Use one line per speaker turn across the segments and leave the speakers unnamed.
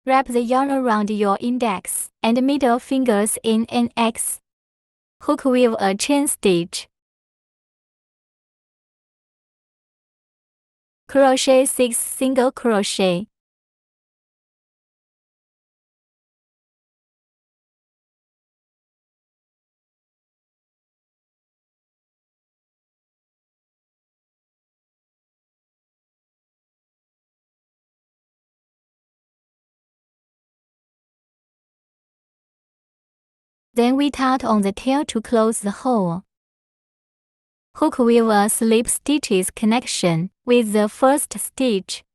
Wrap the yarn around your index and middle fingers in an X. Hook weave a chain stitch. Crochet 6 single crochet. Then we tap on the tail to close the hole. Hook weave a slip stitches connection with the first stitch.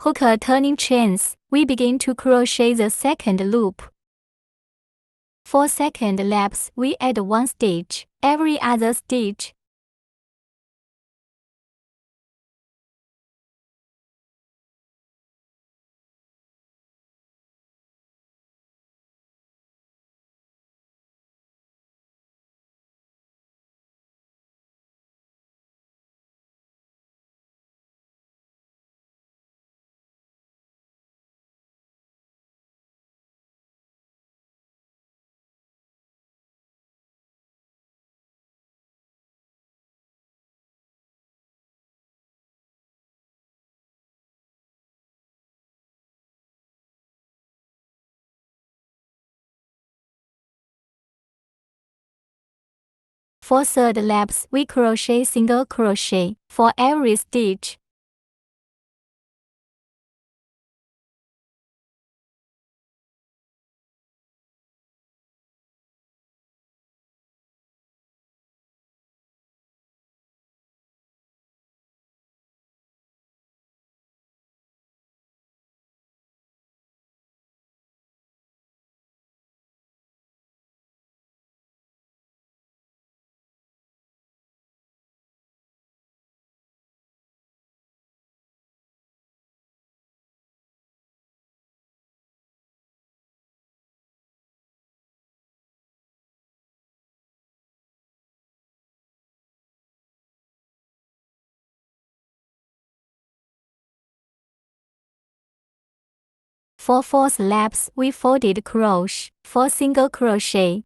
Hook a turning chains. We begin to crochet the second loop. For second laps, we add 1 stitch every other stitch. For third laps, we crochet single crochet for every stitch. For fourth laps, we folded crochet 4 single crochet.